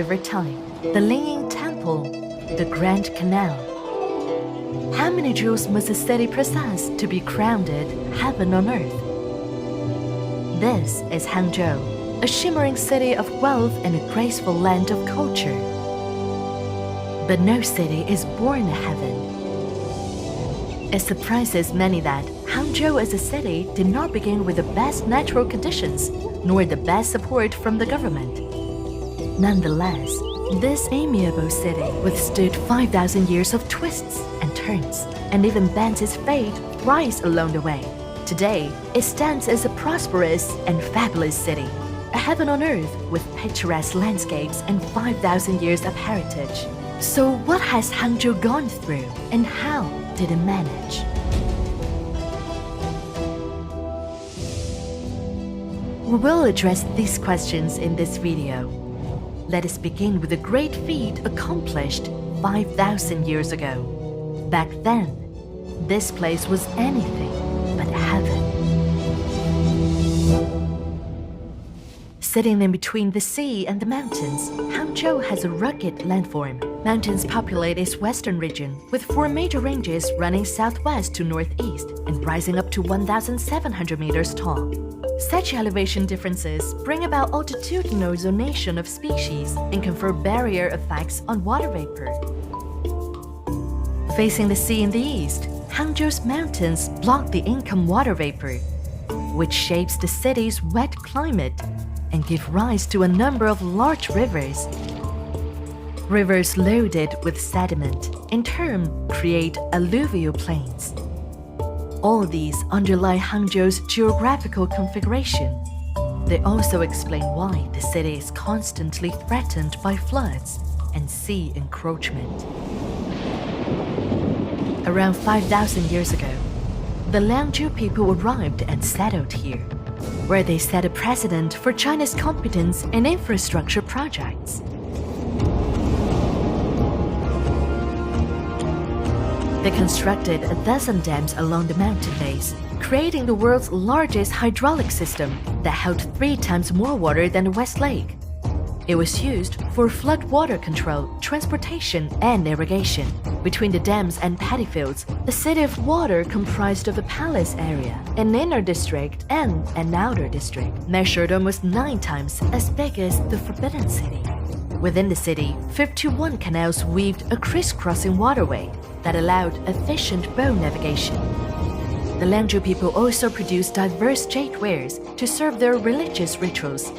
over time, the Leaning Temple, the Grand Canal. How many jewels must a city possess to be crowned heaven on earth? This is Hangzhou, a shimmering city of wealth and a graceful land of culture. But no city is born a heaven. It surprises many that Hangzhou as a city did not begin with the best natural conditions, nor the best support from the government. Nonetheless, this amiable city withstood 5,000 years of twists and turns, and even bent its fate thrice along the way. Today, it stands as a prosperous and fabulous city, a heaven on earth with picturesque landscapes and 5,000 years of heritage. So what has Hangzhou gone through, and how did it manage? We will address these questions in this video. Let us begin with a great feat accomplished 5,000 years ago. Back then, this place was anything but heaven. Sitting in between the sea and the mountains, Hangzhou has a rugged landform. Mountains populate its western region, with 4 major ranges running southwest to northeast and rising up to 1,700 meters tall. Such elevation differences bring about altitudinal zonation of species and confer barrier effects on water vapor. Facing the sea in the east, Hangzhou's mountains block the income water vapor, which shapes the city's wet climate and give rise to a number of large rivers. Rivers loaded with sediment, in turn, create alluvial plains. All these underlie Hangzhou's geographical configuration. They also explain why the city is constantly threatened by floods and sea encroachment. Around 5,000 years ago, the Liangzhu people arrived and settled here, where they set a precedent for China's competence in infrastructure projects. They constructed a dozen dams along the mountain base, creating the world's largest hydraulic system that held 3 times more water than the West Lake. It was used for flood water control, transportation, and irrigation. Between the dams and paddy fields, the city of water comprised of a palace area, an inner district, and an outer district, measured almost 9 times as big as the Forbidden City. Within the city, 51 canals weaved a crisscrossing waterway that allowed efficient boat navigation. The Liangzhu people also produced diverse jade wares to serve their religious rituals.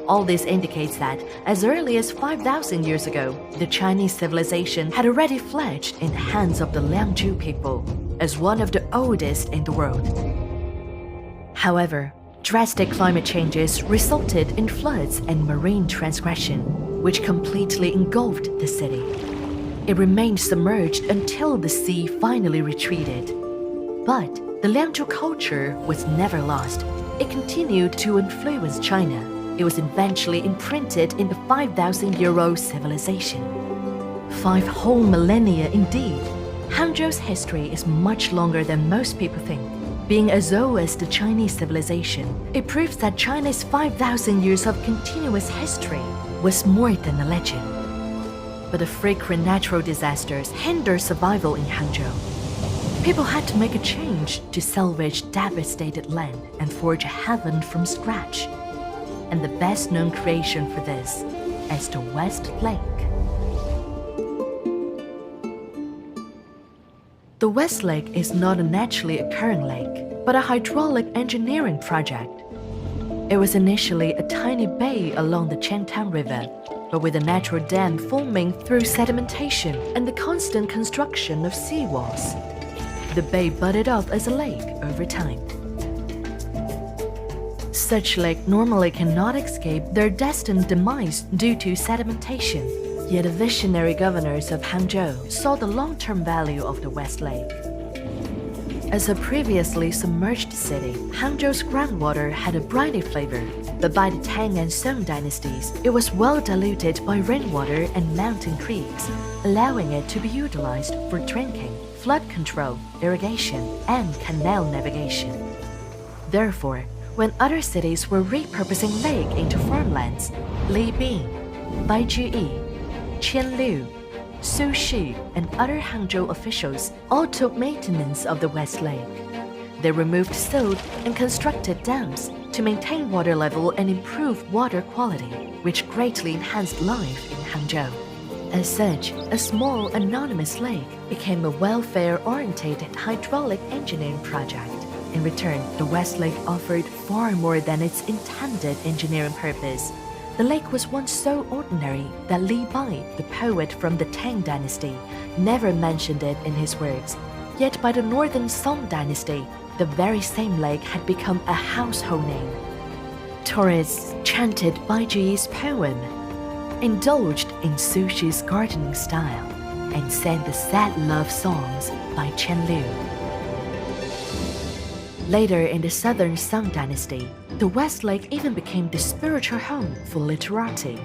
All this indicates that, as early as 5,000 years ago, the Chinese civilization had already fledged in the hands of the Liangzhu people, as one of the oldest in the world. However, drastic climate changes resulted in floods and marine transgression, which completely engulfed the city. It remained submerged until the sea finally retreated. But the Liangzhu culture was never lost. It continued to influence China. It was eventually imprinted in the 5,000-year-old civilization. 5 whole millennia indeed. Hangzhou's history is much longer than most people think. Being as old as the Chinese civilization, it proves that China's 5,000 years of continuous history was more than a legend. But the frequent natural disasters hinder survival in Hangzhou. People had to make a change to salvage devastated land and forge a heaven from scratch. And the best-known creation for this is the West Lake. The West Lake is not a naturally occurring lake, but a hydraulic engineering project. It was initially a tiny bay along the Changtang River, but with a natural dam forming through sedimentation and the constant construction of seawalls, the bay budded up as a lake over time. Such lakes normally cannot escape their destined demise due to sedimentation, yet the visionary governors of Hangzhou saw the long-term value of the West Lake. As a previously submerged city, Hangzhou's groundwater had a briny flavor, but by the Tang and Song dynasties, it was well diluted by rainwater and mountain creeks, allowing it to be utilized for drinking, flood control, irrigation, and canal navigation. Therefore, when other cities were repurposing lake into farmlands, Li Bin, Baiju Yi, Qian Liu, Su Shi, and other Hangzhou officials all took maintenance of the West Lake. They removed silt and constructed dams to maintain water level and improve water quality, which greatly enhanced life in Hangzhou. As such, a small anonymous lake became a welfare-oriented hydraulic engineering project. In return, the West Lake offered far more than its intended engineering purpose. The lake was once so ordinary that Li Bai, the poet from the Tang dynasty, never mentioned it in his works. Yet by the Northern Song dynasty, the very same lake had become a household name. Tourists chanted Baiju Yi's poem, indulged in Su Shi's gardening style, and sang the sad love songs by Qian Liu. Later in the Southern Song dynasty, the West Lake even became the spiritual home for literati.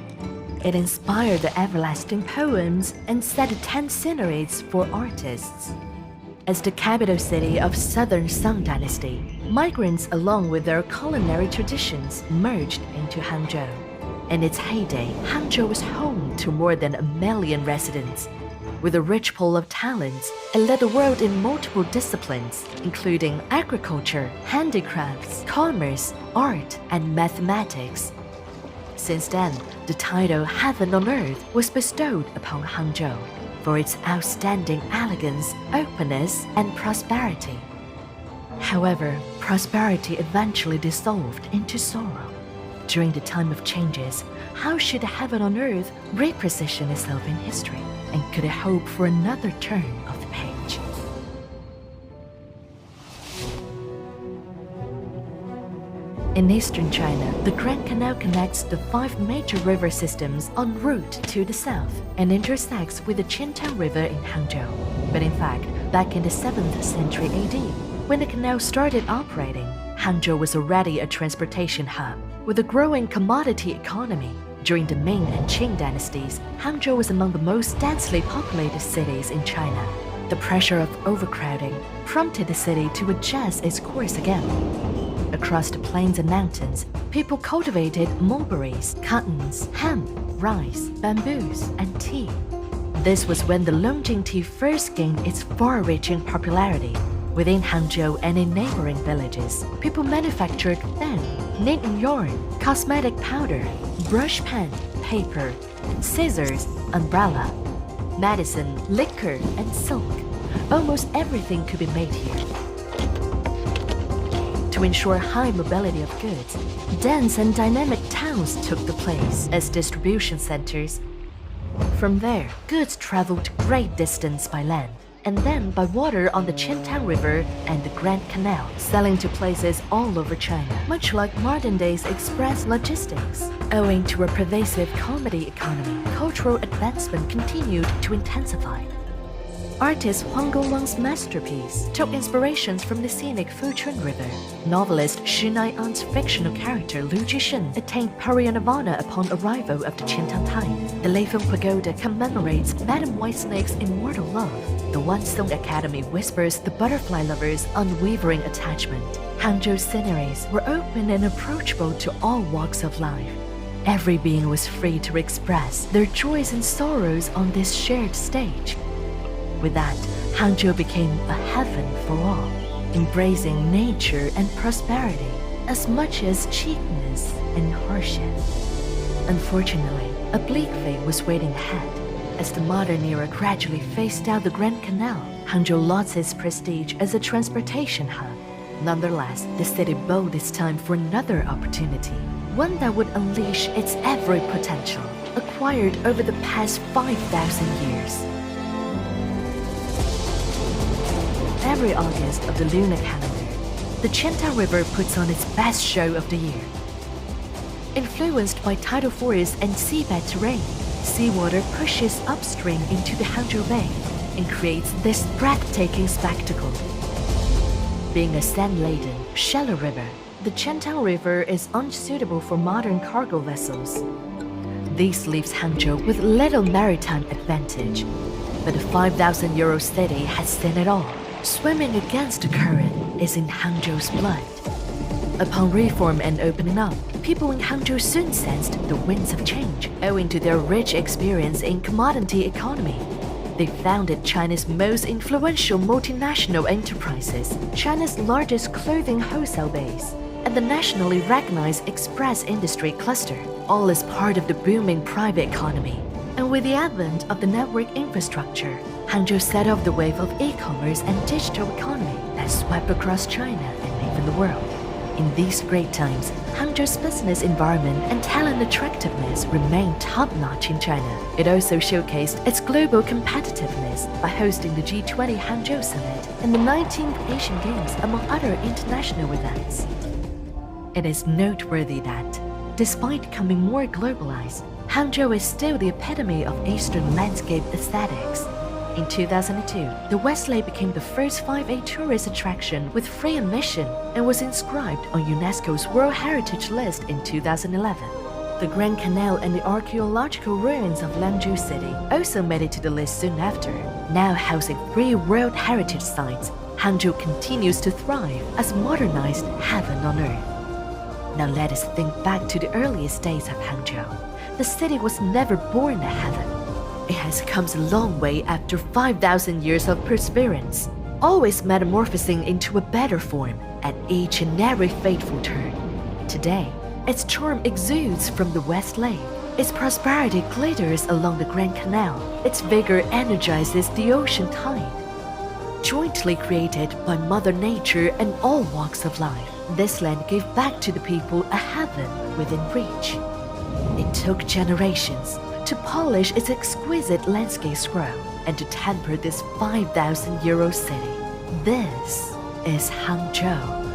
It inspired the everlasting poems and set the 10 sceneries for artists. As the capital city of Southern Song dynasty, migrants along with their culinary traditions merged into Hangzhou. In its heyday, Hangzhou was home to more than 1 million residents. With a rich pool of talents, it led the world in multiple disciplines, including agriculture, handicrafts, commerce, art, and mathematics. Since then, the title Heaven on Earth was bestowed upon Hangzhou for its outstanding elegance, openness, and prosperity. However, prosperity eventually dissolved into sorrow. During the time of changes, how should the heaven on earth reposition itself in history? And could it hope for another turn of the page? In eastern China, the Grand Canal connects the 5 major river systems en route to the south and intersects with the Qintang River in Hangzhou. But in fact, back in the 7th century AD, when the canal started operating, Hangzhou was already a transportation hub. With a growing commodity economy, during the Ming and Qing dynasties, Hangzhou was among the most densely populated cities in China. The pressure of overcrowding prompted the city to adjust its course again. Across the plains and mountains, people cultivated mulberries, cottons, hemp, rice, bamboos, and tea. This was when the Longjing tea first gained its far-reaching popularity. Within Hangzhou and in neighboring villages, people manufactured fan, knitting yarn, cosmetic powder, brush pen, paper, scissors, umbrella, medicine, liquor, and silk. Almost everything could be made here. To ensure high mobility of goods, dense and dynamic towns took the place as distribution centers. From there, goods traveled great distance by land, and then by water on the Qintang River and the Grand Canal, selling to places all over China, much like modern-day's express logistics. Owing to a pervasive commodity economy, cultural advancement continued to intensify. Artist Huang Gongwang's masterpiece took inspirations from the scenic Fuchun River. Novelist Xu Nai'an's fictional character Lu Jishen attained parinirvana upon arrival of the Qintang Tide. The Leifeng Pagoda commemorates Madame Whitesnake's immortal love. The Wansong Academy whispers the butterfly lover's unwavering attachment. Hangzhou's sceneries were open and approachable to all walks of life. Every being was free to express their joys and sorrows on this shared stage. With that, Hangzhou became a heaven for all, embracing nature and prosperity as much as cheapness and hardship. Unfortunately, a bleak fate was waiting ahead. As the modern era gradually phased out the Grand Canal, Hangzhou lost its prestige as a transportation hub. Nonetheless, the city bowed its time for another opportunity, one that would unleash its every potential, acquired over the past 5,000 years. Every August of the lunar calendar, the Qintang River puts on its best show of the year. Influenced by tidal force and seabed terrain, seawater pushes upstream into the Hangzhou Bay and creates this breathtaking spectacle. Being a sand-laden, shallow river, the Qintang River is unsuitable for modern cargo vessels. This leaves Hangzhou with little maritime advantage. But the 5,000 euro city has seen it all. Swimming against the current is in Hangzhou's blood. Upon reform and opening up, People in Hangzhou soon sensed the winds of change owing to their rich experience in commodity economy. They founded China's most influential multinational enterprises, China's largest clothing wholesale base, and the nationally recognized express industry cluster, all as part of the booming private economy. And with the advent of the network infrastructure, Hangzhou set off the wave of e-commerce and digital economy that swept across China and even the world. In these great times, Hangzhou's business environment and talent attractiveness remained top-notch in China. It also showcased its global competitiveness by hosting the G20 Hangzhou Summit and the 19th Asian Games, among other international events. It is noteworthy that, despite becoming more globalized, Hangzhou is still the epitome of Eastern landscape aesthetics. In 2002, the West Lake became the first 5A tourist attraction with free admission and was inscribed on UNESCO's World Heritage List in 2011. The Grand Canal and the archaeological ruins of Hangzhou City also made it to the list soon after. Now housing 3 World Heritage Sites, Hangzhou continues to thrive as a modernized heaven on earth. Now let us think back to the earliest days of Hangzhou. The city was never born a heaven. It has come a long way after 5,000 years of perseverance, always metamorphosing into a better form at each and every fateful turn. Today, its charm exudes from the West Lake. Its prosperity glitters along the Grand Canal. Its vigor energizes the ocean tide. Jointly created by Mother Nature and all walks of life, this land gave back to the people a heaven within reach. It took generations to polish its exquisite landscape scroll and to temper this 5,000-year-old city. This is Hangzhou.